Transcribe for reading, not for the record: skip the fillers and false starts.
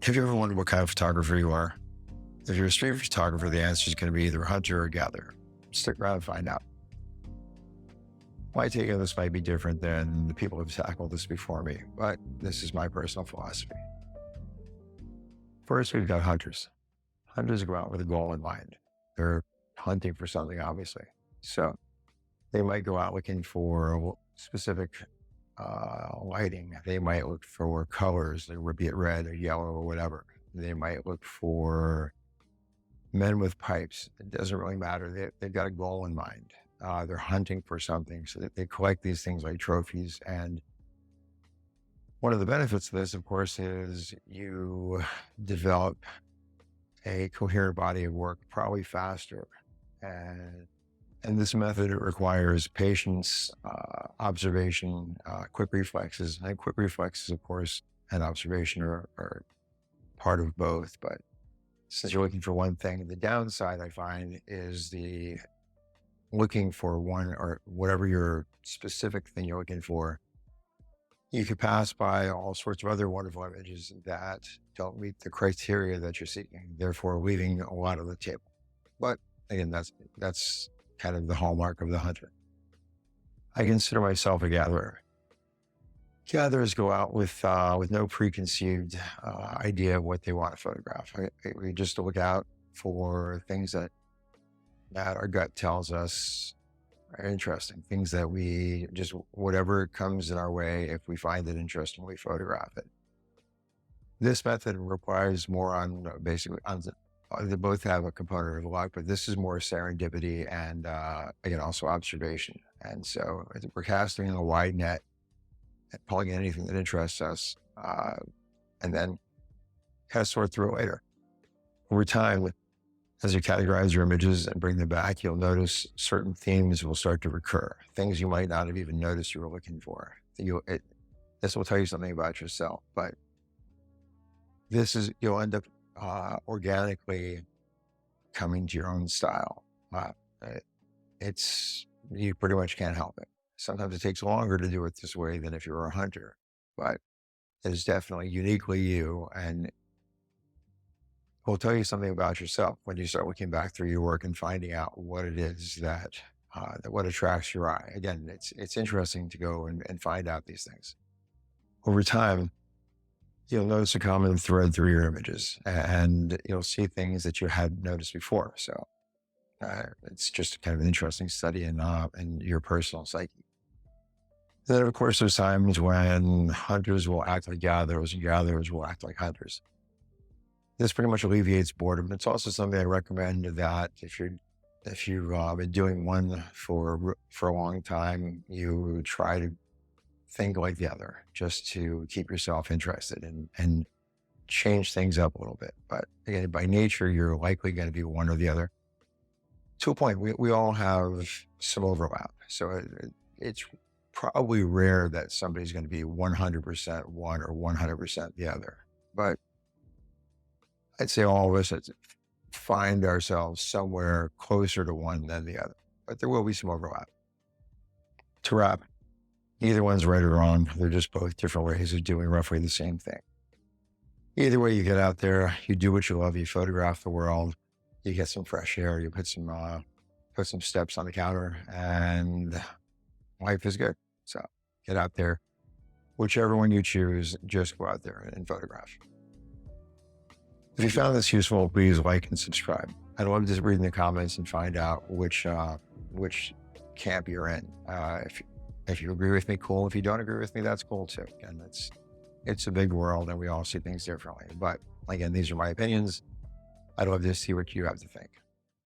Have you ever wondered what kind of photographer you are? If you're a street photographer, the answer is going to be either hunter or gatherer. Stick around and find out. My take on this might be different than the people who have tackled this before me, but this is my personal philosophy. First, we've got hunters. Hunters go out with a goal in mind. They're hunting for something, obviously. So they might go out looking for specific lighting. They might look for colors, be it red or yellow or whatever. They might look for men with pipes. It doesn't really matter. They've got a goal in mind. They're hunting for something, so that they collect these things like trophies. And one of the benefits of this, of course, is you develop a coherent body of work probably faster. And this method, it requires patience, observation, quick reflexes. And quick reflexes, of course, and observation are part of both. But since you're looking for one thing, the downside I find is the looking for one or whatever your specific thing you're looking for. You could pass by all sorts of other wonderful images that don't meet the criteria that you're seeking, therefore leaving a lot on the table. But again, that's kind of the hallmark of the hunter. I consider myself a gatherer. Gatherers go out with no preconceived idea of what they want to photograph. We just look out for things that our gut tells us are interesting, things that we just, whatever comes in our way, if we find it interesting, we photograph it. This method requires more on they both have a component of luck, but this is more serendipity and again, also observation. And so we're casting a wide net and pulling in anything that interests us, and then kind of sort through it later. Over time, as you categorize your images and bring them back, you'll notice certain themes will start to recur, things you might not have even noticed you were looking for. This will tell you something about yourself, but you'll end up organically coming to your own style. You pretty much can't help it. Sometimes it takes longer to do it this way than if you were a hunter, but it is definitely uniquely you, and will tell you something about yourself when you start looking back through your work and finding out what it is that what attracts your eye. Again, it's interesting to go and find out these things. Over time, you'll notice a common thread through your images, and you'll see things that you hadn't noticed before. So it's just kind of an interesting study in your personal psyche. Then, of course, there's times when hunters will act like gatherers and gatherers will act like hunters. This pretty much alleviates boredom. It's also something I recommend that if you've been doing one for a long time, you try to think like the other, just to keep yourself interested and change things up a little bit. But again, by nature, you're likely going to be one or the other. To a point, we all have some overlap. So it's probably rare that somebody's going to be 100% one or 100% the other. But I'd say all of us find ourselves somewhere closer to one than the other, but there will be some overlap. To wrap, neither one's right or wrong. They're just both different ways of doing roughly the same thing. Either way, you get out there, you do what you love, you photograph the world, you get some fresh air, you put some steps on the counter, and life is good. So get out there, whichever one you choose, just go out there and photograph. If you found this useful, please like and subscribe. I'd love to read in the comments and find out which camp you're in. If you agree with me, cool. If you don't agree with me, that's cool too. And it's a big world and we all see things differently. But again, these are my opinions. I'd love to see what you have to think.